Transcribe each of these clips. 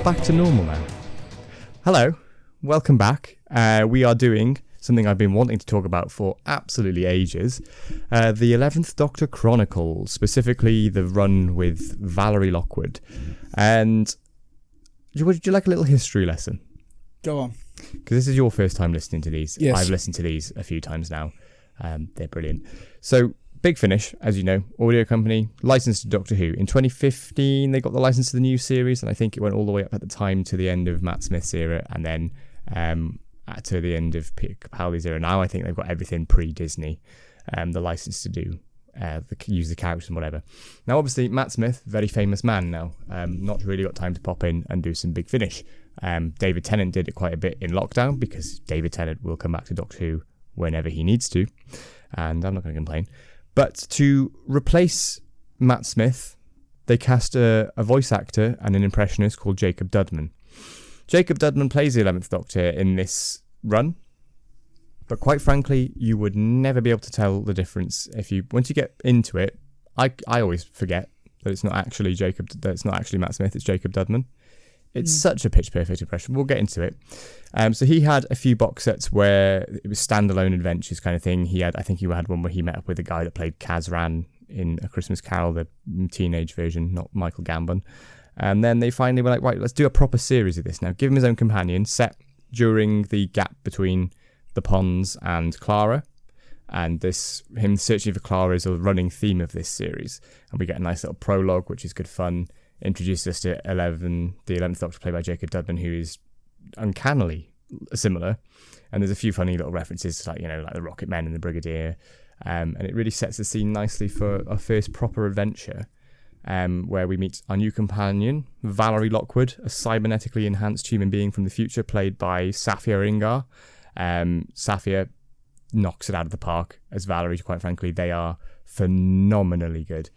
back to normal now. Hello, welcome back. We are doing something I've been wanting to talk about for absolutely ages. The 11th Doctor Chronicles, specifically the run with Valerie Lockwood. And would you like a little history lesson? Go on. Because this is your first time listening to these. Yes. I've listened to these a few times now. They're brilliant. So, Big Finish, as you know, audio company, licensed to Doctor Who. In 2015, they got the license to the new series, and I think it went all the way up at the time to the end of Matt Smith's era, and then to the end of Peter Capaldi's era. Now I think they've got everything pre-Disney, the license to do, use the characters and whatever. Now, obviously, Matt Smith, very famous man now, not really got time to pop in and do some Big Finish. David Tennant did it quite a bit in lockdown, because David Tennant will come back to Doctor Who whenever he needs to, and I'm not going to complain. But to replace Matt Smith, they cast a voice actor and an impressionist called Jacob Dudman. Jacob Dudman plays the 11th Doctor in this run, but quite frankly, you would never be able to tell the difference once you get into it. I always forget that it's not actually Matt Smith, it's Jacob Dudman. It's such a pitch perfect impression. We'll get into it. So he had a few box sets where it was standalone adventures kind of thing. I think he had one where he met up with a guy that played Kazran in A Christmas Carol, the teenage version, not Michael Gambon. And then they finally were like, right, let's do a proper series of this now. Give him his own companion, set during the gap between the Ponds and Clara. And him searching for Clara is a running theme of this series. And we get a nice little prologue, which is good fun. Introduced us to the 11th Doctor, played by Jacob Dudman, who is uncannily similar. And there's a few funny little references to, like the Rocket Men and the Brigadier. And it really sets the scene nicely for our first proper adventure, where we meet our new companion, Valerie Lockwood, a cybernetically enhanced human being from the future, played by Safia Ringar. Safia knocks it out of the park as Valerie, quite frankly. They are phenomenally good.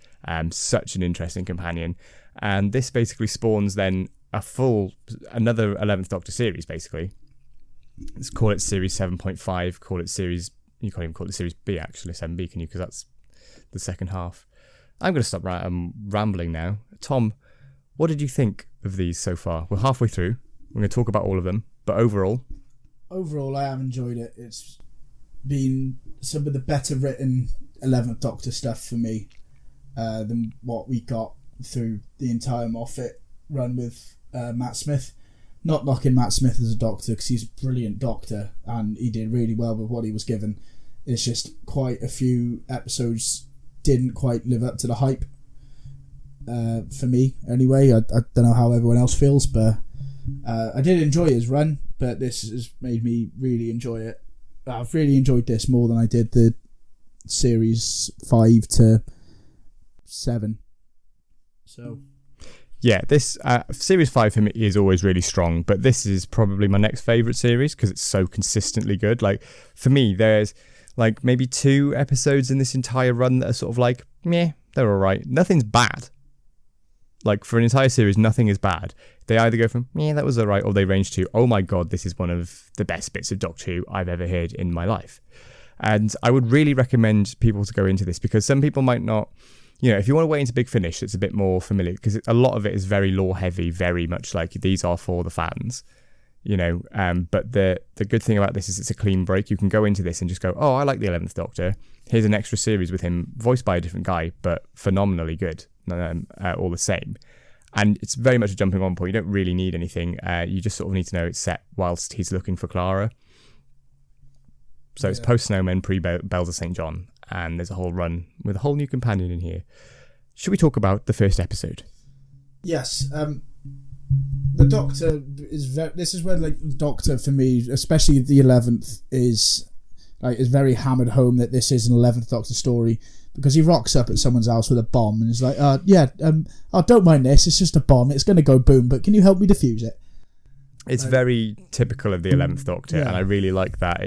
Such an interesting companion. And this basically spawns then another 11th Doctor series, basically. Let's call it Series 7.5, you can't even call it Series B, actually, 7B, can you? Because that's the second half. I'm going to stop rambling now. Tom, what did you think of these so far? We're halfway through. We're going to talk about all of them, but overall, I have enjoyed it. It's been some of the better written 11th Doctor stuff for me than what we got through the entire Moffat run with Matt Smith. Not knocking Matt Smith as a doctor, because he's a brilliant doctor and he did really well with what he was given. It's just quite a few episodes didn't quite live up to the hype, for me anyway. I don't know how everyone else feels, but I did enjoy his run, but this has made me really enjoy it. I've really enjoyed this more than I did the series 5 to 7. So, yeah, this series 5 for me is always really strong, but this is probably my next favourite series because it's so consistently good. Like, for me, there's like maybe 2 episodes in this entire run that are sort of like, meh, they're alright. Nothing's bad. Like, for an entire series, nothing is bad. They either go from, yeah, that was alright, or they range to, oh my god, this is one of the best bits of Doctor Who I've ever heard in my life. And I would really recommend people to go into this, because some people might not, if you want to wait into Big Finish, it's a bit more familiar, because a lot of it is very lore heavy, very much like these are for the fans, but the good thing about this is it's a clean break. You can go into this and just go, oh, I like the 11th Doctor. Here's an extra series with him voiced by a different guy, but phenomenally good, all the same. And it's very much a jumping on point. You don't really need anything. You just sort of need to know it's set whilst he's looking for Clara. So it's post-Snowmen, pre-Bells of St. John. And there's a whole run with a whole new companion in here. Should we talk about the first episode? Yes. The Doctor is this is where the Doctor, for me, especially the 11th, is very hammered home that this is an 11th Doctor story, because he rocks up at someone's house with a bomb and is like, don't mind this, it's just a bomb, it's going to go boom, but can you help me defuse it? It's very typical of the 11th Doctor, and I really like that.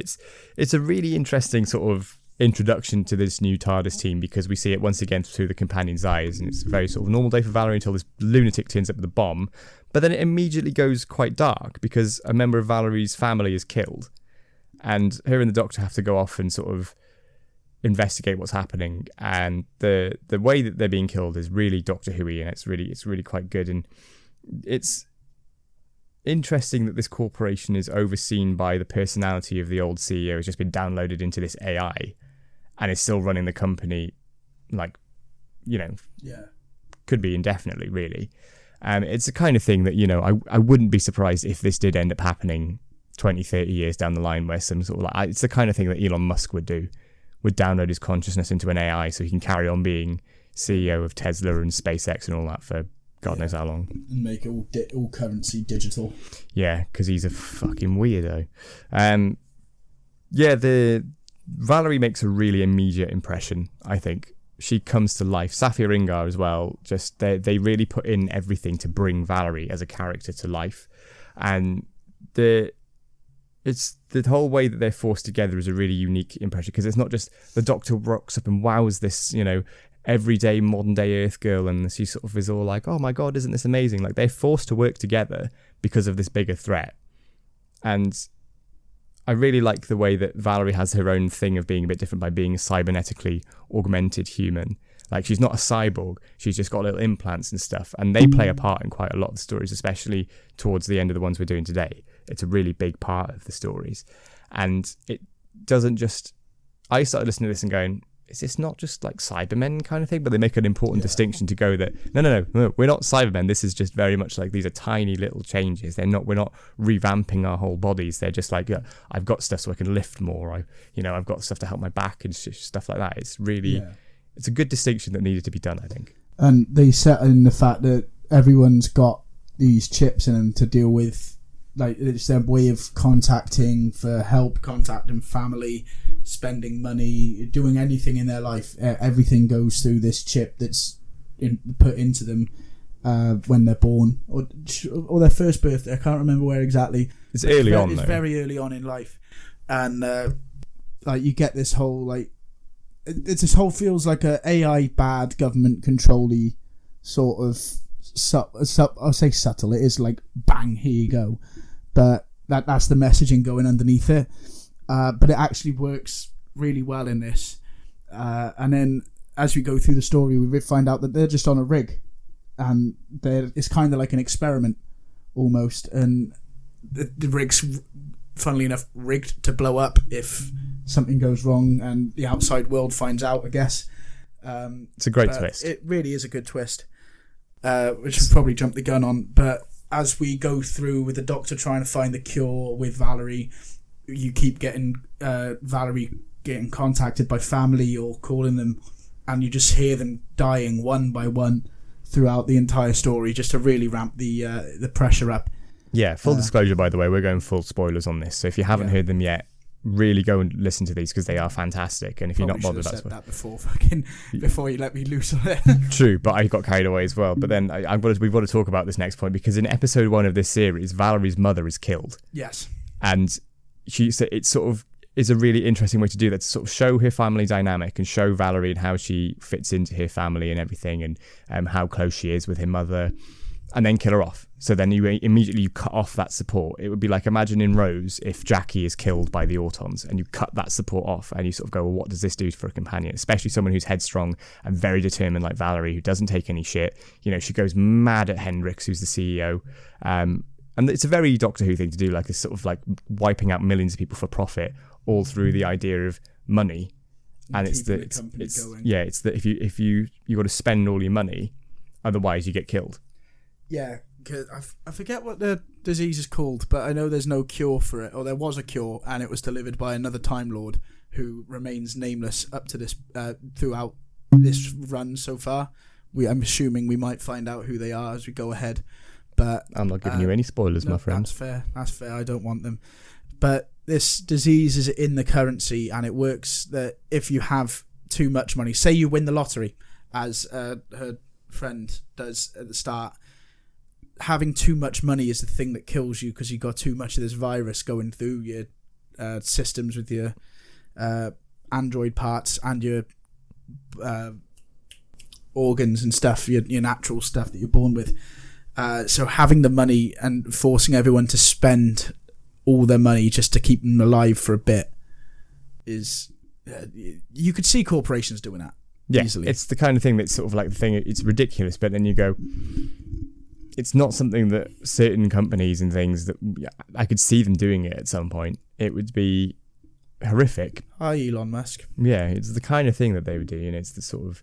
It's a really interesting sort of introduction to this new TARDIS team, because we see it once again through the companion's eyes, and it's a very sort of normal day for Valerie until this lunatic turns up with a bomb, but then it immediately goes quite dark because a member of Valerie's family is killed, and her and the Doctor have to go off and sort of investigate what's happening, and the way that they're being killed is really Doctor Who-y, and it's really quite good, and it's interesting that this corporation is overseen by the personality of the old CEO, has just been downloaded into this AI and is still running the company, like, you know, could be indefinitely, really. It's the kind of thing that, you know, I wouldn't be surprised if this did end up happening 20, 30 years down the line, where some sort of like, it's the kind of thing that Elon Musk would do, would download his consciousness into an AI so he can carry on being CEO of Tesla and SpaceX and all that for God knows how long. And make all currency digital. Yeah, because he's a fucking weirdo. The Valerie makes a really immediate impression, I think. She comes to life. Safia Ringar as well. Just they really put in everything to bring Valerie as a character to life, and it's the whole way that they're forced together is a really unique impression, because it's not just the Doctor rocks up and wows this, you know, everyday modern day Earth girl, and she sort of is all like, oh my God, isn't this amazing? Like, they're forced to work together because of this bigger threat. And I really like the way that Valerie has her own thing of being a bit different by being a cybernetically augmented human. Like, she's not a cyborg, she's just got little implants and stuff, and they play a part in quite a lot of the stories, especially towards the end of the ones we're doing today. It's a really big part of the stories. And it doesn't just... I started listening to this and going, is this not just like Cybermen kind of thing? But they make an important distinction to go that, no, we're not Cybermen. This is just very much like, these are tiny little changes. We're not revamping our whole bodies. They're just like, I've got stuff so I can lift more. I've got stuff to help my back and stuff like that. It's really, it's a good distinction that needed to be done, I think. And they set in the fact that everyone's got these chips in them to deal with, like, it's their way of contacting for help, contacting family, spending money, doing anything in their life. Everything goes through this chip that's put into them when they're born, or their first birthday. I can't remember where exactly. It's early on, though. It's very early on in life, and like, you get this whole, like, this whole feels like a AI bad government control-y sort of. I'll say subtle. It is like, bang, here you go. But that's the messaging going underneath it. But it actually works really well in this. And then as we go through the story, we find out that they're just on a rig, and it's kind of like an experiment almost. And the rig's, funnily enough, rigged to blow up if something goes wrong and the outside world finds out, I guess. It's a great twist. It really is a good twist, which would probably jump the gun on. But as we go through with the Doctor trying to find the cure with Valerie, you keep getting Valerie getting contacted by family or calling them, and you just hear them dying one by one throughout the entire story, just to really ramp the pressure up. Yeah, full disclosure, by the way, we're going full spoilers on this, so if you haven't heard them yet, really go and listen to these, because they are fantastic. And if you're not bothered, that's that before you let me loose on it. True, but I got carried away as well. But then we've got to talk about this next point, because in episode 1 of this series, Valerie's mother is killed. Yes, and it sort of is a really interesting way to do that, to sort of show her family dynamic and show Valerie and how she fits into her family and everything, and how close she is with her mother, and then kill her off. So then you immediately cut off that support. It would be like, imagine in Rose if Jackie is killed by the Autons, and you cut that support off, and you sort of go, well, what does this do for a companion? Especially someone who's headstrong and very determined like Valerie, who doesn't take any shit. You know, she goes mad at Hendrix, who's the CEO. And it's a very Doctor Who thing to do, like this sort of like wiping out millions of people for profit, all through the idea of money. And it's that if you got to spend all your money, otherwise you get killed. Yeah, cause I forget what the disease is called, but I know there's no cure for it, or there was a cure, and it was delivered by another Time Lord who remains nameless up to this throughout this run so far. I'm assuming we might find out who they are as we go ahead. But I'm not giving you any spoilers, my friend. That's fair. I don't want them. But this disease is in the currency, and it works that if you have too much money, say you win the lottery, as her friend does at the start, having too much money is the thing that kills you, because you got too much of this virus going through your systems with your android parts and your organs and stuff, your natural stuff that you're born with. So having the money and forcing everyone to spend all their money just to keep them alive for a bit is... you could see corporations doing that easily. It's the kind of thing that's sort of like the thing, it's ridiculous, but then you go... it's not something that certain companies and things that I could see them doing it at some point. It would be horrific. Hi, Elon Musk. Yeah, it's the kind of thing that they would do, and it's the sort of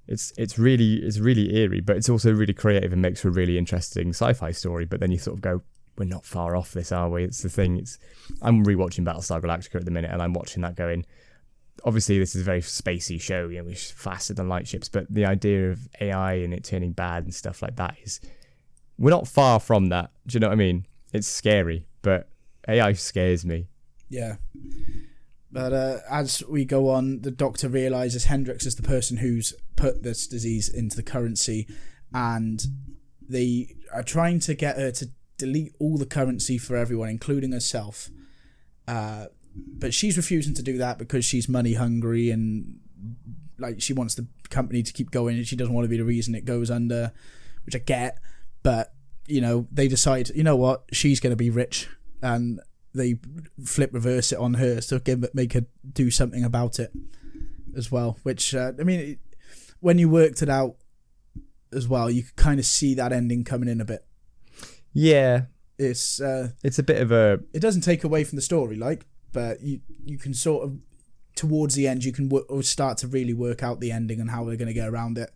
it's really eerie, but it's also really creative and makes for a really interesting sci-fi story. But then you sort of go, we're not far off this, are we? It's the thing. I'm rewatching Battlestar Galactica at the minute, and I'm watching that going, obviously this is a very spacey show, you know, which is faster than light ships, but the idea of AI and it turning bad and stuff like that is, we're not far from that. Do you know what I mean? It's scary, but AI scares me. Yeah. But as we go on, the Doctor realises Hendrix is the person who's put this disease into the currency, and they are trying to get her to delete all the currency for everyone, including herself. But she's refusing to do that because she's money hungry and like she wants the company to keep going, and she doesn't want to be the reason it goes under, which I get. But, you know, they decide, you know what, she's going to be rich, and they reverse it on her, so make her do something about it as well. Which, I mean, when you worked it out as well, you could kind of see that ending coming in a bit. Yeah. It's a bit of a... It doesn't take away from the story, like, but you can sort of, towards the end, you can start to really work out the ending and how they're going to get around it.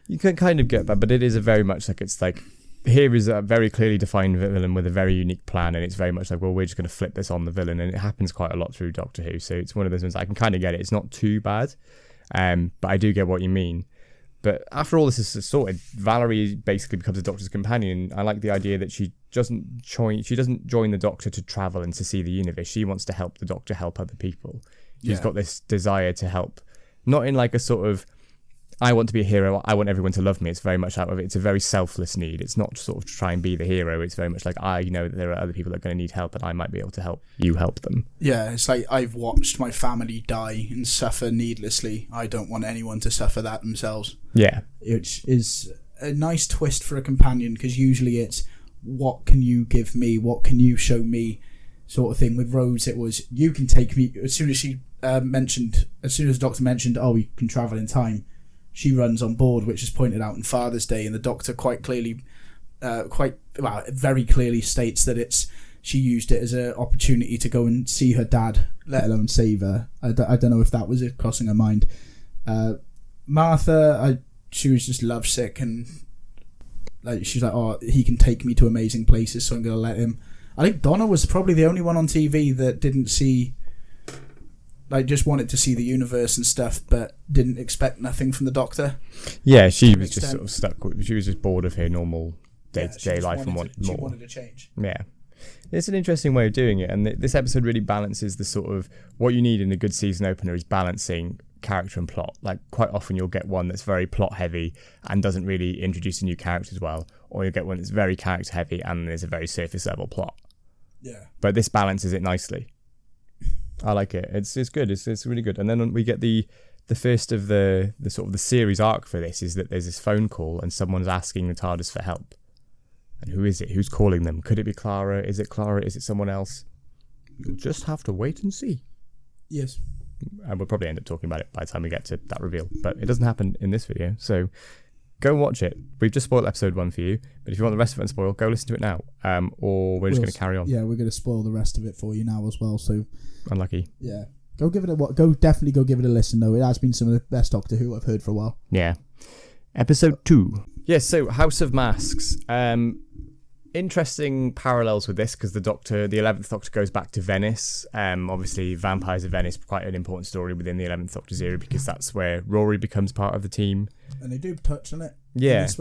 You can kind of get that, but it is a very much like, it's like, here is a very clearly defined villain with a very unique plan, and it's very much like, well, we're just going to flip this on the villain, and it happens quite a lot through Doctor Who, so it's one of those ones I can kind of get it. It's not too bad, but I do get what you mean. But after all this is sorted, Valerie basically becomes the Doctor's companion. I like the idea that she doesn't join the Doctor to travel and to see the universe. She wants to help the Doctor help other people. She's got this desire to help, not in like a sort of, I want to be a hero, I want everyone to love me. It's very much out of it. It's a very selfless need. It's not sort of to try and be the hero. It's very much like, I know that there are other people that are going to need help, and I might be able to help you help them. Yeah, it's like, I've watched my family die and suffer needlessly. I don't want anyone to suffer that themselves. Yeah. Which is a nice twist for a companion, because usually it's, what can you give me? What can you show me? Sort of thing. With Rose, it was, you can take me. As soon as the Doctor mentioned, oh, we can travel in time, she runs on board, which is pointed out in Father's Day, and the Doctor very clearly states that she used it as an opportunity to go and see her dad, let alone save her. I don't know if that was it crossing her mind. Martha, she was just lovesick, and like she's like, oh, he can take me to amazing places, so I'm going to let him. I think Donna was probably the only one on TV that didn't see, like, just wanted to see the universe and stuff, but didn't expect nothing from the Doctor. Yeah, she was just sort of stuck. She was just bored of her normal day-to-day life and wanted more. She wanted to change. Yeah. It's an interesting way of doing it, and this episode really balances the sort of, what you need in a good season opener is balancing character and plot. Like, quite often you'll get one that's very plot heavy and doesn't really introduce a new character as well, or you'll get one that's very character heavy and there's a very surface level plot. Yeah. But this balances it nicely. I like it. It's good. It's really good. And then we get the first of the sort of the series arc for this is that there's this phone call and someone's asking the TARDIS for help. And who is it? Who's calling them? Could it be Clara? Is it Clara? Is it someone else? You'll just have to wait and see. Yes. And we'll probably end up talking about it by the time we get to that reveal. But it doesn't happen in this video. So go and watch it. We've just spoiled episode 1 for you. But if you want the rest of it unspoiled, go listen to it now. Or we're just going to carry on. Yeah, we're going to spoil the rest of it for you now as well. So unlucky. Yeah. Definitely go give it a listen though. It has been some of the best Doctor Who I've heard for a while. Yeah. Episode 2. Yes, so House of Masks. Interesting parallels with this because the 11th Doctor goes back to Venice. Obviously, Vampires of Venice, quite an important story within the 11th Doctor's era because that's where Rory becomes part of the team. And they do touch on it. Yeah. In this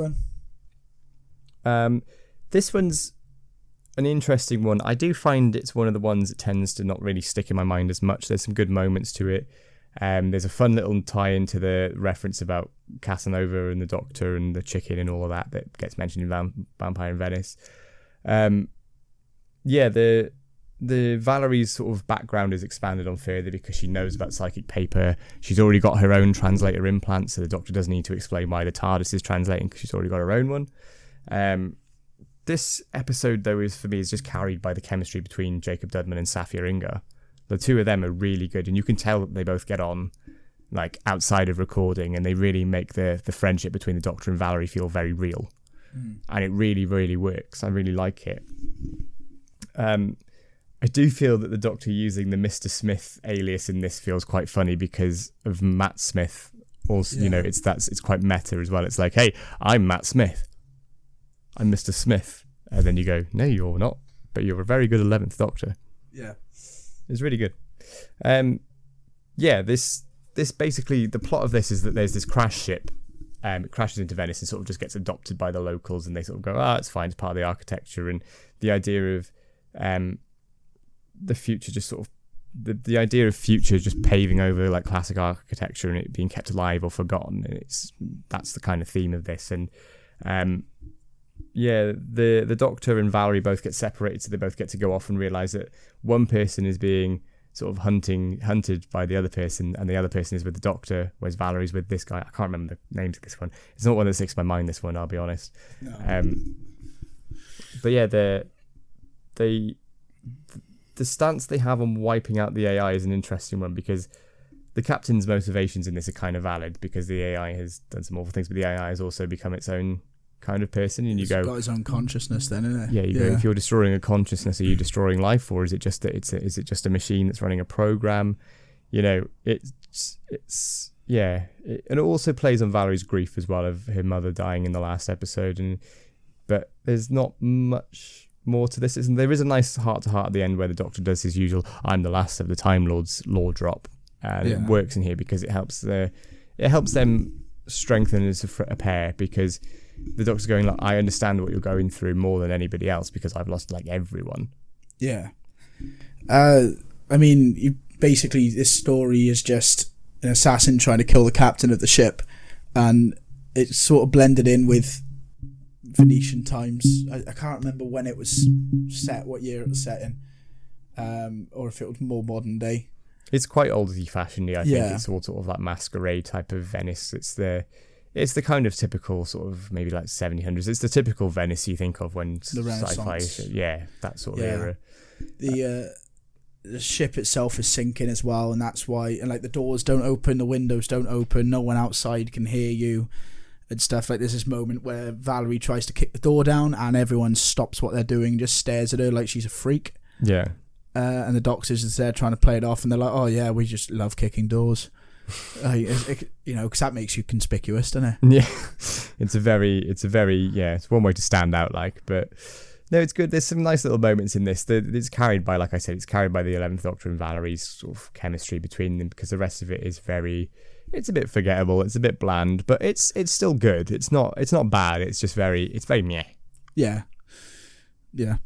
one. This one's an interesting one. I do find it's one of the ones that tends to not really stick in my mind as much. There's some good moments to it. There's a fun little tie into the reference about Casanova and the Doctor and the chicken and all of that gets mentioned in Vampire in Venice. The Valerie's sort of background is expanded on further because she knows about psychic paper. She's already got her own translator implant, so the Doctor doesn't need to explain why the TARDIS is translating because she's already got her own one. This episode, though, is just carried by the chemistry between Jacob Dudman and Safia Inga. The two of them are really good, and you can tell that they both get on, like, outside of recording, and they really make the friendship between the Doctor and Valerie feel very real. and it really, really works. I really like it. I do feel that the Doctor using the Mr. Smith alias in this feels quite funny because of Matt Smith. Also, it's quite meta as well. It's like, hey, I'm Matt Smith. I'm Mr. Smith. And then you go, no, you're not, but you're a very good 11th Doctor. Yeah. It's really good. This basically, the plot of this is that there's this crash ship. It crashes into Venice and sort of just gets adopted by the locals, and they sort of go, it's fine, it's part of the architecture. And the idea of the future just sort of the idea of future just paving over like classic architecture and it being kept alive or forgotten, and that's the kind of theme of this. And the Doctor and Valerie both get separated, so they both get to go off and realise that one person is being sort of hunted by the other person, and the other person is with the Doctor, whereas Valerie's with this guy. I can't remember the names of this one. It's not one that sticks in my mind, this one, I'll be honest. No. But yeah, the stance they have on wiping out the AI is an interesting one, because the Captain's motivations in this are kind of valid, because the AI has done some awful things, but the AI has also become its own kind of person, and it's got its own consciousness then, isn't it? Yeah, you go, if you're destroying a consciousness, are you destroying life, or is it just that is it just a machine that's running a program? And it also plays on Valerie's grief as well, of her mother dying in the last episode, but there's not much more to this. There is a nice heart-to-heart at the end where the Doctor does his usual "I'm the last of the Time Lords" law drop, and it works in here because it helps them strengthen as a pair, because the Doctor's going like, I understand what you're going through more than anybody else because I've lost like everyone. Yeah. I mean, basically this story is just an assassin trying to kill the captain of the ship, and it's sort of blended in with Venetian times. I can't remember when it was set, what year it was set in, or if it was more modern day. It's quite old-fashioned, I think. It's all sort of like masquerade type of Venice. It's the kind of typical sort of maybe like 1700s. It's the typical Venice you think of when the Renaissance. Sci-fi, that sort of era. The ship itself is sinking as well, and that's why. And like the doors don't open, the windows don't open, no one outside can hear you, and stuff. Like there's this moment where Valerie tries to kick the door down, and everyone stops what they're doing, and just stares at her like she's a freak. Yeah. And the Doctor's just there trying to play it off, and they're like, "Oh yeah, we just love kicking doors." Because that makes you conspicuous, doesn't it? Yeah, it's one way to stand out, like. But no, it's good. There's some nice little moments in this. It's carried by, like I said, it's carried by the 11th Doctor and Valerie's sort of chemistry between them, because the rest of it is it's a bit forgettable. It's a bit bland, but it's still good. It's not bad. It's just very meh. Yeah, I'd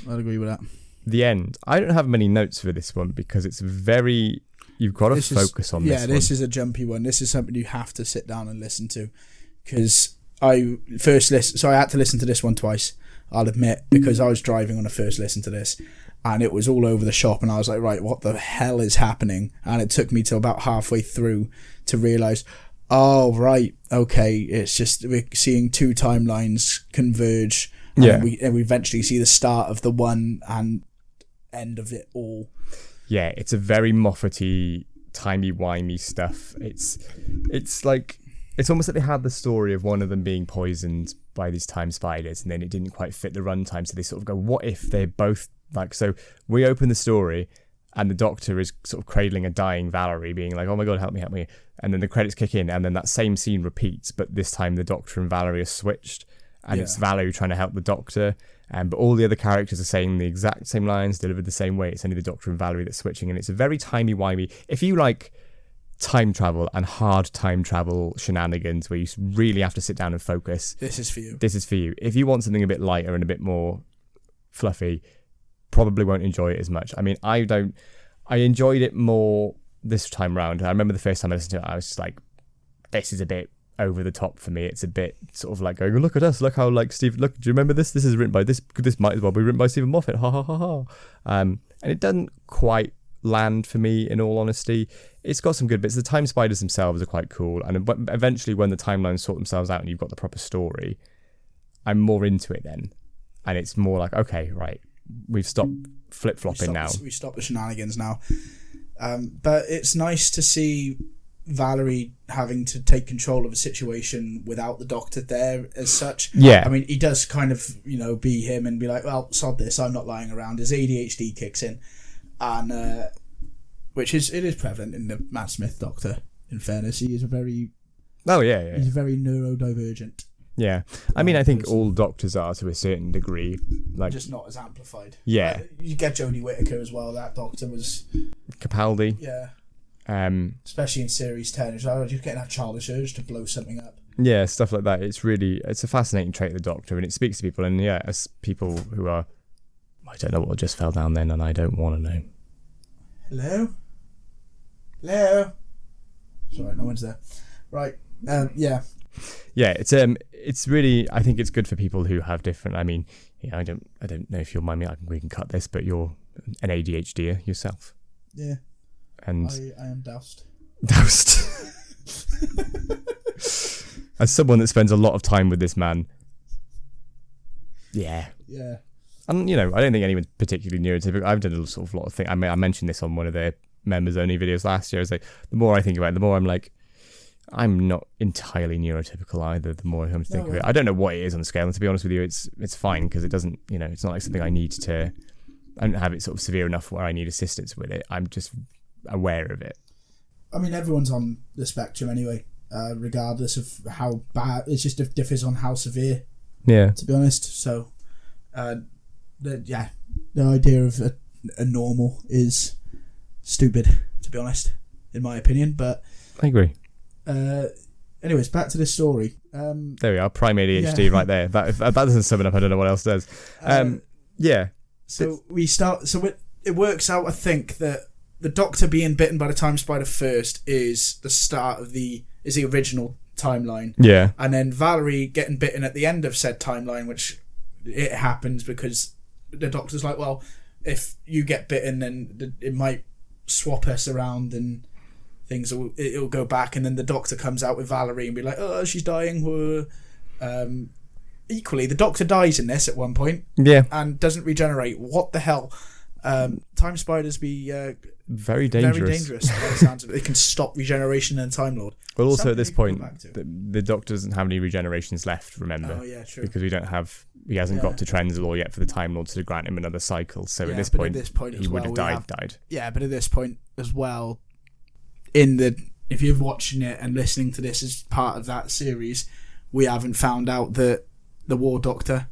agree with that. The end. I don't have many notes for this one because it's very. You've got to focus on this one. Yeah, this is a jumpy one. This is something you have to sit down and listen to, because I had to listen to this one twice, I'll admit, because I was driving on a first listen to this, and it was all over the shop, and I was like, right, what the hell is happening? And it took me till about halfway through to realise, oh, right, okay, it's just we're seeing two timelines converge, and we eventually see the start of the one and end of it all. Yeah, it's a very Moffat-y, timey-wimey stuff. It's like, it's almost like they had the story of one of them being poisoned by these time spiders, and then it didn't quite fit the runtime, so they sort of go, what if they're both, like, so we open the story, and the Doctor is sort of cradling a dying Valerie, being like, oh my god, help me, and then the credits kick in, and then that same scene repeats, but this time the Doctor and Valerie are switched, and it's Valerie trying to help the Doctor, but all the other characters are saying the exact same lines, delivered the same way. It's only the Doctor and Valerie that's switching, and it's a very timey-wimey. If you like time travel and hard time travel shenanigans where you really have to sit down and focus, this is for you. If you want something a bit lighter and a bit more fluffy, probably won't enjoy it as much. I mean, I enjoyed it more this time round. I remember the first time I listened to it, I was just like, this is a bit over the top for me. It's a bit sort of like going, look at us, look how like Steve, look, do you remember this is written by this might as well be written by Stephen Moffat, ha ha ha ha. And it doesn't quite land for me, in all honesty. It's got some good bits. The time spiders themselves are quite cool, and eventually when the timelines sort themselves out and you've got the proper story, I'm more into it then, and it's more like, okay, right, we've stopped flip-flopping now. We stopped the shenanigans now. But it's nice to see Valerie having to take control of a situation without the Doctor there as such. Yeah. I mean, he does kind of, be him and be like, well, sod this, I'm not lying around. His ADHD kicks in. And, it is prevalent in the Matt Smith Doctor, in fairness. He is he's very neurodivergent. Yeah. I mean, I think all doctors are to a certain degree. Like, just not as amplified. Yeah. You get Jodie Whittaker as well. That Doctor was... Capaldi. Yeah. Especially in Series 10. You're getting that childish urge to blow something up. Yeah, stuff like that. It's a fascinating trait of the Doctor, and it speaks to people. And yeah, as people who are... I don't know what just fell down then, and I don't want to know. Hello? Hello? Sorry, no one's there. Right. Yeah. Yeah, it's really, I think it's good for people who have different, I mean, I don't know if you'll mind me, we can cut this, but you're an ADHDer yourself. Yeah. And I am doused. Doused. As someone that spends a lot of time with this man. Yeah. Yeah. And, I don't think anyone's particularly neurotypical. I've done a sort of lot of things. I mean, I mentioned this on one of their members only videos last year. It's like, the more I think about it, the more I'm like, I'm not entirely neurotypical either, the more I come to think of it. I don't know what it is on the scale, and to be honest with you, it's fine, because it doesn't, it's not like something I don't have it sort of severe enough where I need assistance with it. I'm just aware of it. I mean, everyone's on the spectrum anyway, regardless of how bad. It just differs on how severe. Yeah. To be honest, so the idea of a normal is stupid, to be honest, in my opinion. But I agree. Anyways, back to this story. There we are, prime ADHD right there. If that doesn't sum it up, I don't know what else does. Yeah. So we start. So it works out, I think, that the Doctor being bitten by the Time Spider first is the start of the original timeline. Yeah. And then Valerie getting bitten at the end of said timeline, which it happens because the Doctor's like, well, if you get bitten, then it might swap us around and things it'll go back, and then the Doctor comes out with Valerie and be like, oh, she's dying. Equally, the Doctor dies in this at one point, and doesn't regenerate. What the hell? Time Spiders be very dangerous. Very dangerous. By the sounds of it. They can stop regeneration in Time Lord. Well, also at this point, the Doctor doesn't have any regenerations left. Remember? Oh yeah, true. Because he hasn't got to Trenzalore yet for the Time Lord to grant him another cycle. So at this point he would have died. Yeah, but at this point as well, if you're watching it and listening to this as part of that series, we haven't found out the War Doctor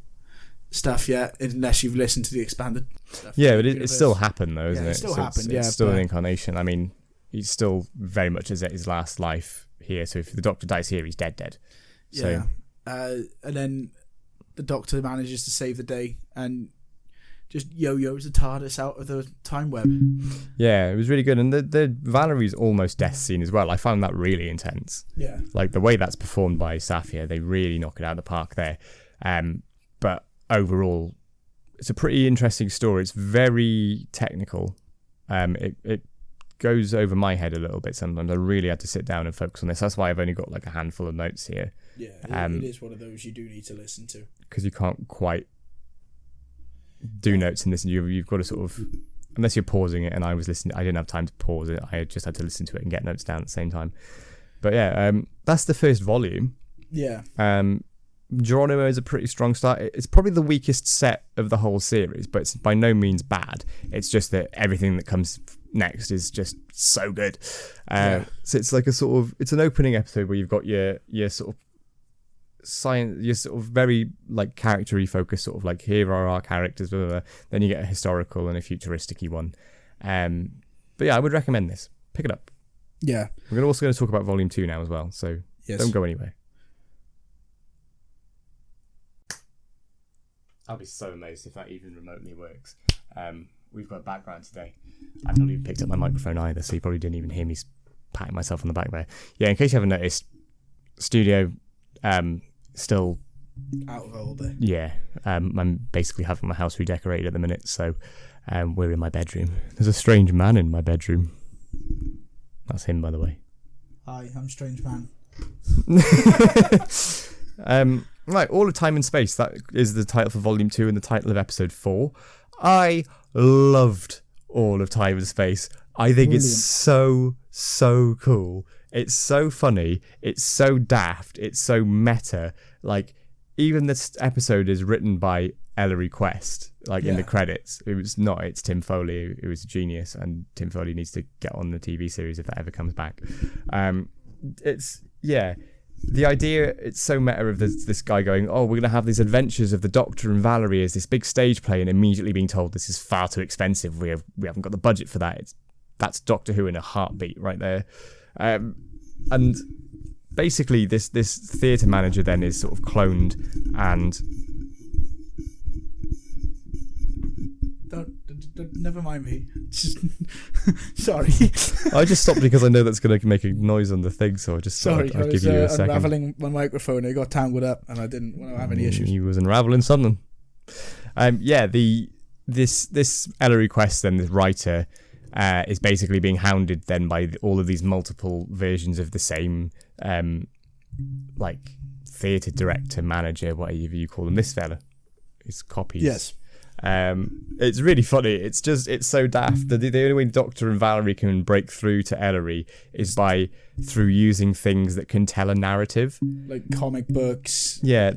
stuff yet, unless you've listened to the expanded stuff. Yeah, but it still happened though, isn't it? It still happened. It's still an incarnation. I mean, he's still very much at his last life here. So if the Doctor dies here, he's dead. So, and then the Doctor manages to save the day and just yo-yos the TARDIS out of the time web. Yeah, it was really good. And the Valerie's almost death scene as well, I found that really intense. Yeah. Like the way that's performed by Safia, they really knock it out of the park there. But overall, it's a pretty interesting story. It's very technical. It goes over my head a little bit sometimes. I really had to sit down and focus on this. That's why I've only got like a handful of notes here. Yeah, it is one of those you do need to listen to. Because you can't quite do notes in this, and you've got to sort of, unless you're pausing it, and I was listening, I didn't have time to pause it, I just had to listen to it and get notes down at the same time. But yeah, that's the first volume. Yeah. Geronimo is a pretty strong start. It's probably the weakest set of the whole series, but it's by no means bad. It's just that everything that comes next is just so good. So it's like it's an opening episode where you've got your sort of science, your sort of very like character-y focus, sort of like here are our characters, blah, blah, blah. Then you get a historical and a futuristic-y one. But yeah, I would recommend this. Pick it up. Yeah. We're also going to talk about Volume 2 now as well, so don't go anywhere. I'll be so amazed if that even remotely works. We've got background today. I've not even picked up my microphone either, so you probably didn't even hear me patting myself on the back there. Yeah, in case you haven't noticed, studio still out of order. Yeah, I'm basically having my house redecorated at the minute, so we're in my bedroom. There's a strange man in my bedroom. That's him, by the way. Hi, I'm Strange Man. Right, All of Time and Space. That is the title for Volume 2 and the title of Episode 4. I loved All of Time and Space. I think it's so cool. It's so funny. It's so daft. It's so meta. Like, even this episode is written by Ellery Quest, like in the credits. It's Tim Foley, who was a genius, and Tim Foley needs to get on the TV series if that ever comes back. The idea, it's so meta of this guy going, oh, we're going to have these adventures of the Doctor and Valerie as this big stage play, and immediately being told this is far too expensive. We haven't got the budget for that. That's Doctor Who in a heartbeat right there. And basically this theatre manager then is sort of cloned and... Don't never mind me. Sorry. I just stopped because I know that's going to make a noise on the thing, so I just thought I'd give you a second. Unraveling my microphone. It got tangled up, and I didn't want to have any issues. He was unraveling something. This Ellery Quest, then, this writer, is basically being hounded then by all of these multiple versions of the same, like, theatre director, manager, whatever you call them. This fella. His copies. Yes. It's really funny. It's so daft. The only way Doctor and Valerie can break through to Ellery is through using things that can tell a narrative, like comic books. Yeah,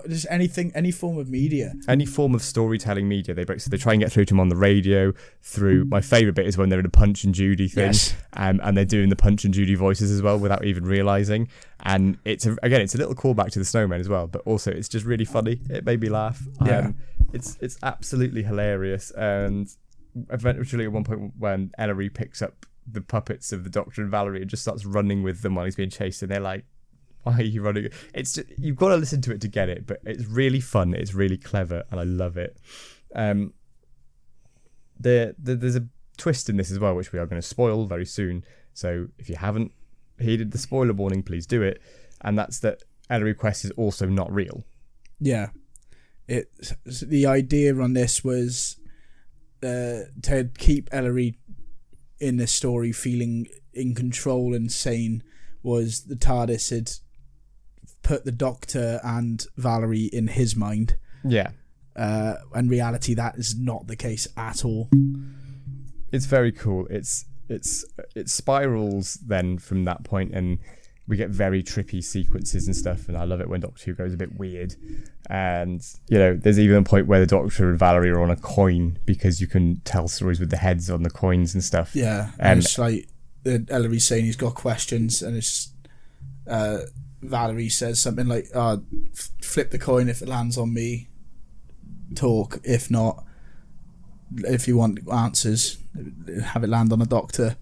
just anything, any form of media, any form of storytelling media. They break. So they try and get through to him on the radio. Through my favourite bit is when they're in a Punch and Judy thing, and they're doing the Punch and Judy voices as well without even realising. And it's a little callback to the Snowman as well, but also it's just really funny. It made me laugh. Yeah. It's absolutely hilarious, and eventually at one point when Ellery picks up the puppets of the Doctor and Valerie and just starts running with them while he's being chased, and they're like, why are you running? It's just, you've got to listen to it to get it, but it's really fun, it's really clever, and I love it. There's a twist in this as well, which we are going to spoil very soon, so if you haven't heeded the spoiler warning, please do it, and that's that Ellery Quest is also not real. Yeah. The idea on this was to keep Ellery in this story feeling in control and sane, was the TARDIS had put the Doctor and Valerie in his mind. Yeah. In reality, that is not the case at all. It's very cool. It spirals then from that point, and we get very trippy sequences and stuff, and I love it when Doctor Who goes a bit weird. And, there's even a point where the Doctor and Valerie are on a coin because you can tell stories with the heads on the coins and stuff. Yeah, and it's like Ellery's saying he's got questions, and it's Valerie says something like, flip the coin if it lands on me, talk, if not, if you want answers, have it land on the Doctor,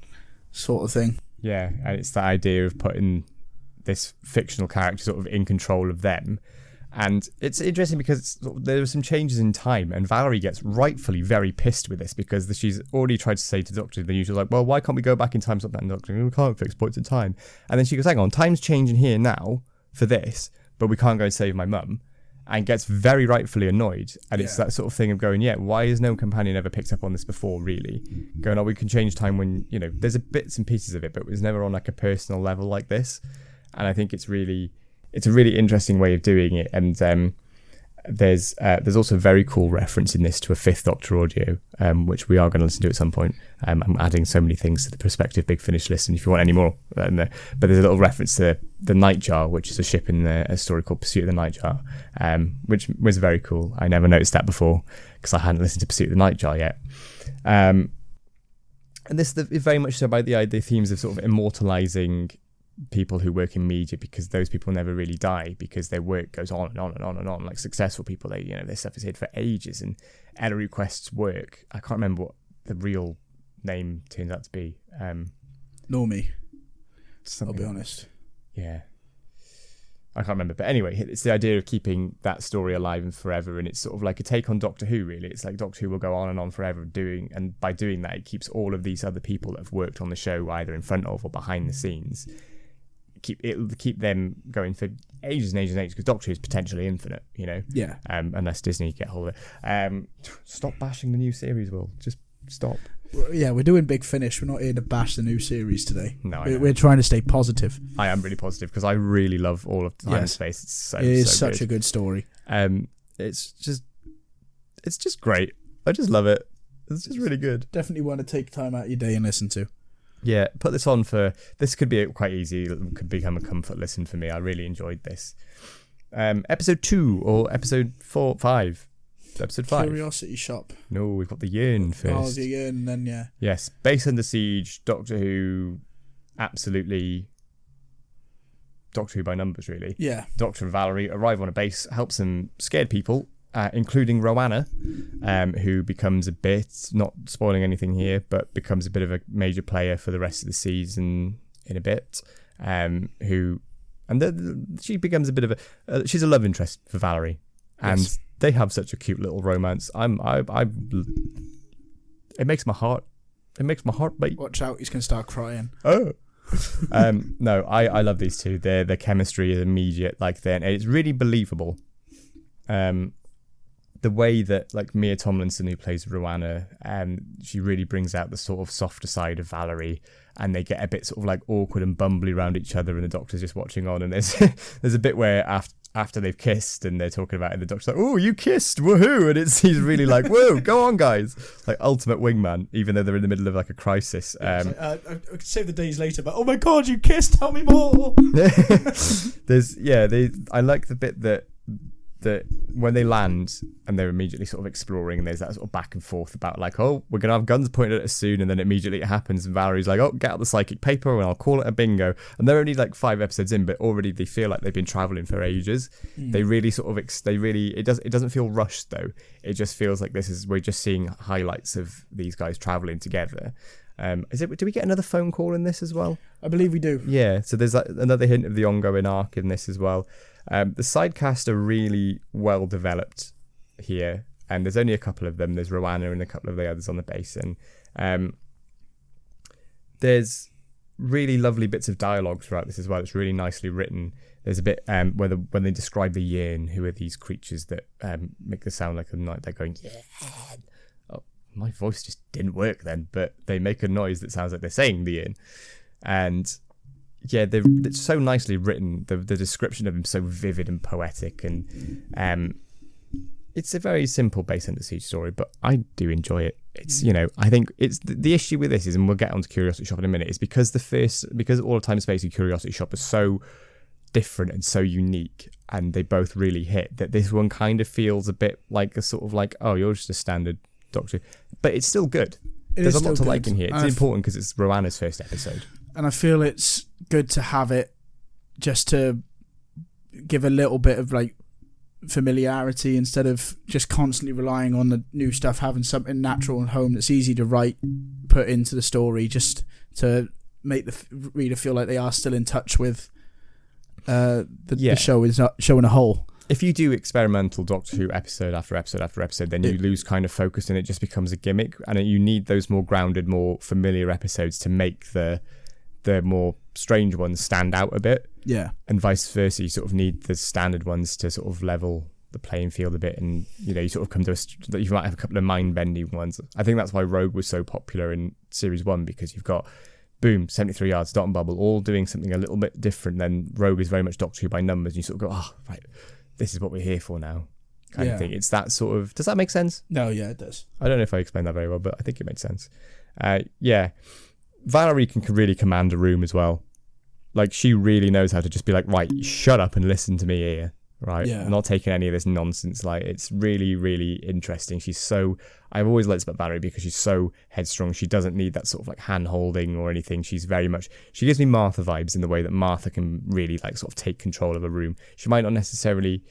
sort of thing. Yeah, and it's that idea of putting this fictional character sort of in control of them. And it's interesting because there are some changes in time, and Valerie gets rightfully very pissed with this because she's already tried to say to Doctor the usual, like, well, why can't we go back in time? Something, Doctor, we can't fix points in time. And then she goes, hang on, time's changing here now for this, but we can't go and save my mum. And gets very rightfully annoyed. And it's that sort of thing of going, why has no companion ever picked up on this before, really? Going, we can change time when, there's bits and pieces of it, but it was never on like a personal level like this. And I think it's a really interesting way of doing it. And there's also a very cool reference in this to a Fifth Doctor audio, which we are going to listen to at some point. I'm adding so many things to the prospective Big Finish list, and if you want any more, but there's a little reference to the Nightjar, which is a ship in a story called Pursuit of the Nightjar, which was very cool. I never noticed that before because I hadn't listened to Pursuit of the Nightjar yet. And this is very much so about the themes of sort of immortalizing people who work in media, because those people never really die because their work goes on and on and on and on. Like successful people, their stuff is hid for ages. And Ellery Quest's work, I can't remember what the real name turns out to be. Normie. I'll be honest. Yeah. I can't remember. But anyway, it's the idea of keeping that story alive and forever. And it's sort of like a take on Doctor Who, really. It's like Doctor Who will go on and on forever and by doing that, it keeps all of these other people that have worked on the show either in front of or behind the scenes. It'll keep them going for ages and ages and ages, because Doctor Who is potentially infinite, Yeah. Unless Disney get hold of it. Stop bashing the new series, Will. Just stop. Yeah, we're doing Big Finish. We're not here to bash the new series today. No, we're trying to stay positive. I am really positive because I really love all of Time and Space. It's it is such a good story. It's just great. I just love it. It's just really good. Definitely want to take time out of your day and listen to. Yeah, put this on this could be quite easy. It could become a comfort listen for me. I really enjoyed this. Episode 2 or episode 5? Episode 5. Curiosity Shop. No, we've got the Yearn first. Oh, the Yearn, then yeah. Yes, Base Under Siege, Doctor Who, absolutely Doctor Who by numbers, really. Yeah. Doctor and Valerie arrive on a base, help some scared people, including Roanna, who becomes a bit, not spoiling anything here, but becomes a bit of a major player for the rest of the season in a bit. She becomes a bit of she's a love interest for Valerie, and yes. They have such a cute little romance. It makes my heart beat. Watch out, he's gonna start crying. Oh. No, I love these two. Their chemistry is immediate. It's really believable. The way that Mia Tomlinson, who plays Roanna, she really brings out the sort of softer side of Valerie, and they get a bit sort of awkward and bumbly around each other, and the Doctor's just watching on. And there's a bit where after they've kissed and they're talking about it, and the Doctor's like, "Oh, you kissed, woohoo!" And he's really like, "Whoa, go on, guys!" Ultimate wingman, even though they're in the middle of a crisis. I could save the days later, but oh my god, you kissed! Tell me more. I like the bit that when they land and they're immediately sort of exploring, and there's that sort of back and forth about we're gonna have guns pointed at us soon, and then immediately it happens and Valerie's like, "Oh, get out the psychic paper and I'll call it a bingo." And they're only 5 episodes in, but already they feel like they've been traveling for ages. They really sort of it doesn't feel rushed though. It just feels like we're just seeing highlights of these guys traveling together. Do we get another phone call in this as well? I believe we do. Yeah, so there's another hint of the ongoing arc in this as well. The side cast are really well developed here, and there's only a couple of them. There's Roanna and a couple of the others on the base, and there's really lovely bits of dialogue throughout this as well. It's really nicely written. There's a bit when they describe the Yearn, who are these creatures that make the sound like a night. They're going, "Yeah." Oh, my voice just didn't work then, but they make a noise that sounds like they're saying the Yearn, and yeah, it's so nicely written. The description of him so vivid and poetic, and it's a very simple Base Under Siege story, but I do enjoy it. It's I think it's the issue with this is, and we'll get onto Curiosity Shop in a minute, is because All of Time and Space and Curiosity Shop are so different and so unique, and they both really hit, that this one kind of feels a bit like a sort of oh, you're just a standard Doctor, but it's still good. There's a lot to like in here. It's important because it's Roanna's first episode. And I feel it's good to have it just to give a little bit of familiarity instead of just constantly relying on the new stuff, having something natural and home that's easy to write, put into the story, just to make the reader feel like they are still in touch with the show is not showing a whole. If you do experimental Doctor Who episode after episode after episode, then you lose kind of focus and it just becomes a gimmick, and you need those more grounded, more familiar episodes to make the more strange ones stand out a bit. Yeah. And vice versa, you sort of need the standard ones to sort of level the playing field a bit, and you sort of come to you might have a couple of mind-bending ones. I think that's why Rogue was so popular in Series 1, because you've got boom, 73 yards, Dot and Bubble, all doing something a little bit different. Then Rogue is very much Doctor Who by numbers, and you sort of go, oh, right, this is what we're here for now, kind of thing. It's that sort of... Does that make sense? No, yeah, it does. I don't know if I explained that very well, but I think it made sense. Yeah. Valerie can really command a room as well. She really knows how to just be like, right, shut up and listen to me here, right? Yeah. I'm not taking any of this nonsense. It's really, really interesting. I've always liked about Valerie because she's so headstrong. She doesn't need that sort of hand-holding or anything. She's very much... She gives me Martha vibes in the way that Martha can really sort of take control of a room. She might not necessarily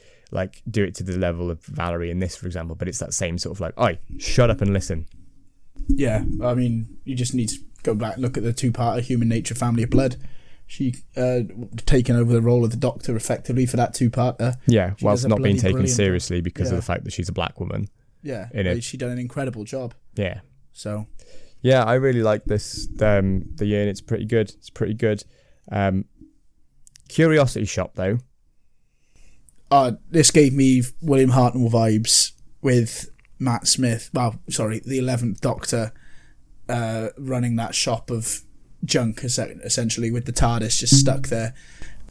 do it to the level of Valerie in this, for example, but it's that same sort of oi, shut up and listen. Yeah, I mean, you just need to go back and look at the two-parter Human Nature, Family of Blood. She taken over the role of the Doctor effectively for that two-parter. Yeah, whilst not being taken brilliant seriously because of the fact that she's a black woman. Yeah, she done an incredible job. Yeah. So. Yeah, I really like this. The Yearn, it's pretty good. Curiosity Shop, though. This gave me William Hartnell vibes with Matt Smith. Well, sorry, the 11th Doctor running that shop of junk, essentially, with the TARDIS just stuck there.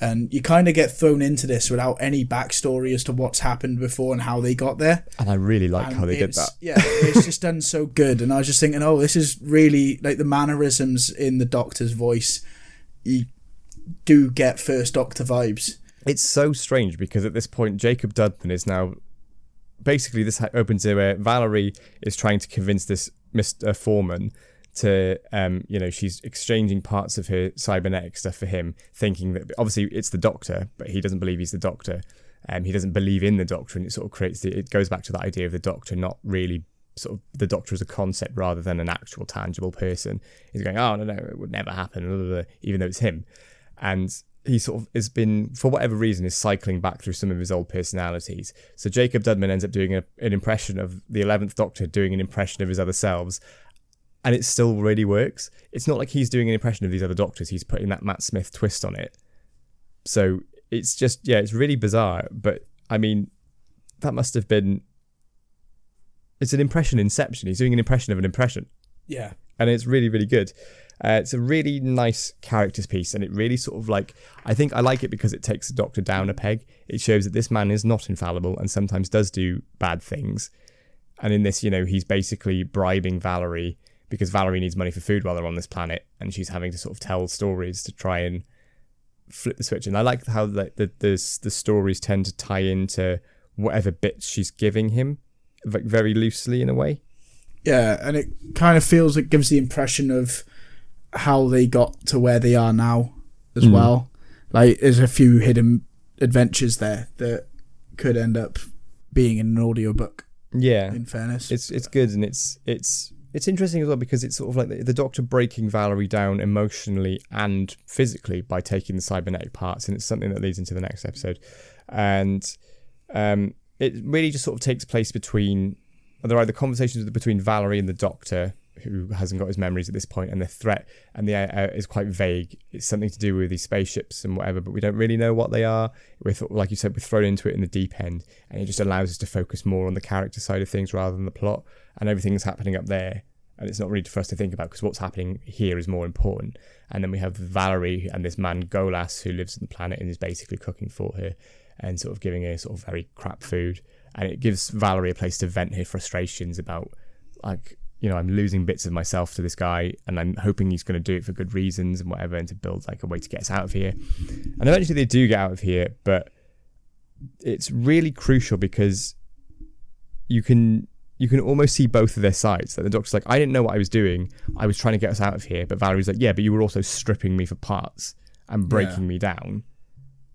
And you kind of get thrown into this without any backstory as to what's happened before and how they got there. And I really like how they did that. Yeah, it's just done so good. And I was just thinking, oh, this is really, like, the mannerisms in the Doctor's voice, you do get First Doctor vibes. It's so strange because at this point, Jacob Dudman is now... Basically, this opens to where Valerie is trying to convince this Mr. Foreman to, she's exchanging parts of her cybernetic stuff for him, thinking that obviously it's the Doctor, but he doesn't believe he's the Doctor. He doesn't believe in the Doctor, and it sort of it goes back to that idea of the Doctor not really sort of the Doctor as a concept rather than an actual tangible person. He's going, oh, no, it would never happen, blah, blah, blah, even though it's him. And he sort of has been, for whatever reason, is cycling back through some of his old personalities. So Jacob Dudman ends up doing an impression of the 11th Doctor, doing an impression of his other selves, and it still really works. It's not like he's doing an impression of these other Doctors. He's putting that Matt Smith twist on it. So it's just, it's really bizarre. But, I mean, that must have been... It's an impression inception. He's doing an impression of an impression. Yeah. And it's really, really good. It's a really nice characters piece, and it really sort of like... I think I like it because it takes the Doctor down a peg. It shows that this man is not infallible and sometimes does do bad things. And in this, he's basically bribing Valerie because Valerie needs money for food while they're on this planet, and she's having to sort of tell stories to try and flip the switch. And I like how the stories tend to tie into whatever bits she's giving him, like very loosely in a way. Yeah, and it kind of feels, it gives the impression of how they got to where they are now as well. Like, there's a few hidden adventures there that could end up being in an audiobook. Yeah. In fairness. It's good, and it's interesting as well because it's sort of like the Doctor breaking Valerie down emotionally and physically by taking the cybernetic parts, and it's something that leads into the next episode. And it really just sort of takes place between... There are the conversations between Valerie and the Doctor, who hasn't got his memories at this point, and the threat and the is quite vague. It's something to do with these spaceships and whatever, but we don't really know what they are. Like you said, we're thrown into it in the deep end, and it just allows us to focus more on the character side of things rather than the plot, and everything's happening up there, and it's not really for us to think about because what's happening here is more important. And then we have Valerie and this man Golas who lives on the planet and is basically cooking for her and sort of giving her sort of very crap food, and it gives Valerie a place to vent her frustrations about, like, I'm losing bits of myself to this guy, and I'm hoping he's going to do it for good reasons and whatever, and to build like a way to get us out of here. And eventually they do get out of here, but it's really crucial because you can almost see both of their sides. Like the Doctor's like, I didn't know what I was doing. I was trying to get us out of here. But Valerie's like, yeah, but you were also stripping me for parts and breaking me down.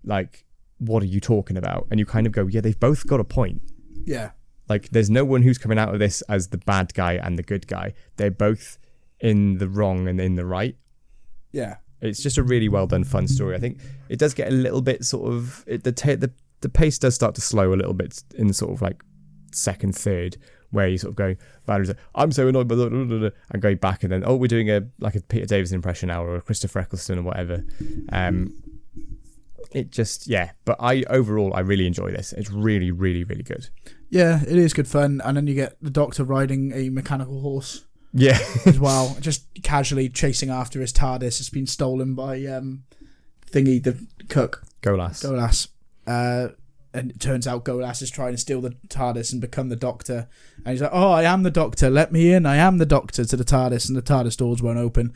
Like, what are you talking about? And you kind of go, yeah, they've both got a point. Yeah. Like, there's no one who's coming out of this as the bad guy and the good guy. They're both in the wrong and in the right. Yeah. It's just a really well done, fun story. I think it does get a little bit sort of... The pace does start to slow a little bit in sort of like second, third, where you sort of go, Valerie's like, I'm so annoyed by that, and going back, and then, we're doing a Peter Davison impression now, or a Christopher Eccleston or whatever. It just, but I really enjoy this. It's really, really, really good. Yeah, it is good fun. And then you get the Doctor riding a mechanical horse. Yeah. As well. Just casually chasing after his TARDIS. It's been stolen by Thingy, the cook. Golas. And it turns out Golas is trying to steal the TARDIS and become the Doctor. And he's like, oh, I am the Doctor. Let me in. I am the Doctor, to the TARDIS. And the TARDIS doors won't open.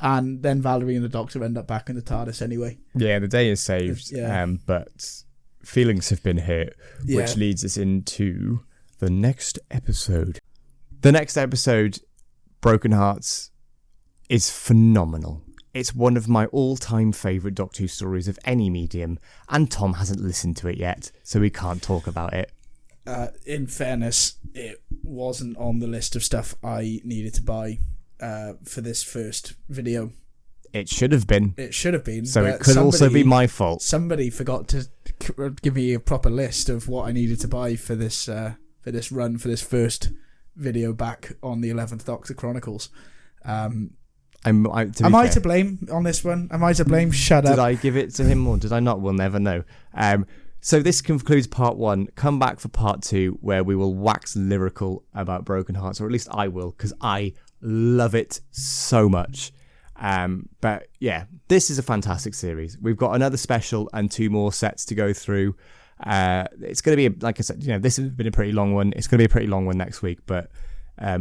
And then Valerie and the Doctor end up back in the TARDIS anyway. Yeah, the day is saved. Yeah. But feelings have been hurt, which leads us into the next episode. The next episode, Broken Hearts, is phenomenal. It's one of my all-time favourite Doctor Who stories of any medium, and Tom hasn't listened to it yet, so we can't talk about it. In fairness, it wasn't on the list of stuff I needed to buy for this first video. It should have been. So it could also be my fault. Somebody forgot to give me a proper list of what I needed to buy for this run, for this first video back on the 11th Doctor Chronicles. Am I to blame on this one? Am I to blame? Shut up. Did I give it to him or did I not? We'll never know. So this concludes part 1. Come back for part 2, where we will wax lyrical about Broken Hearts, or at least I will, because I love it so much. But yeah, this is a fantastic series. We've got another special and 2 more sets to go through. It's going to be, like I said, this has been a pretty long one. It's going to be a pretty long one next week, but I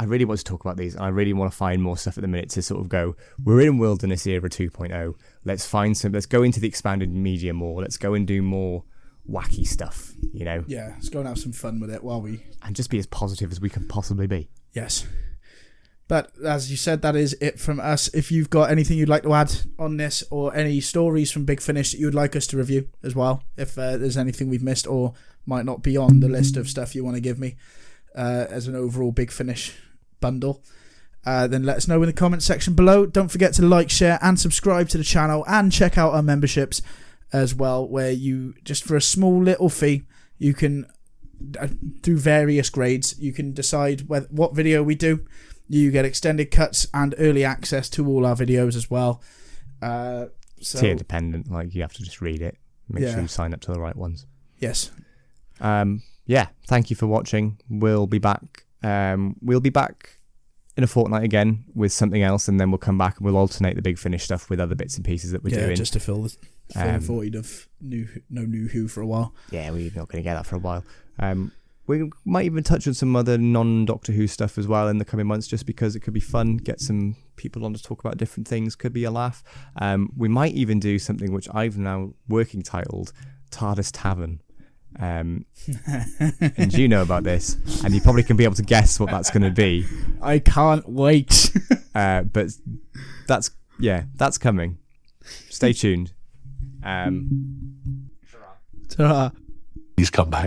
really want to talk about these, and I really want to find more stuff at the minute to sort of go, we're in Wilderness Era 2.0. Let's go into the expanded media more. Let's go and do more wacky stuff, Yeah, let's go and have some fun with it and just be as positive as we can possibly be. Yes. But as you said, that is it from us. If you've got anything you'd like to add on this, or any stories from Big Finish that you would like us to review as well, if there's anything we've missed or might not be on the list of stuff you want to give me as an overall Big Finish bundle, then let us know in the comment section below. Don't forget to like, share and subscribe to the channel, and check out our memberships as well, where you, just for a small little fee, you can, through various grades, you can decide what video we do. You get extended cuts and early access to all our videos as well. Tier dependent, like you have to just read it. Make sure you sign up to the right ones. Yes. Thank you for watching. We'll be back. We'll be back in a fortnight again with something else, and then we'll come back and we'll alternate the Big Finish stuff with other bits and pieces that we're doing. Just to fill the void of no new Who for a while. Yeah, we're not going to get that for a while. We might even touch on some other non-Doctor Who stuff as well in the coming months, just because it could be fun. Get some people on to talk about different things. Could be a laugh. We might even do something which I've now working titled TARDIS Tavern. And you know about this, and you probably can be able to guess what that's going to be. I can't wait. But that's coming. Stay tuned. Ta-ra. Please come back.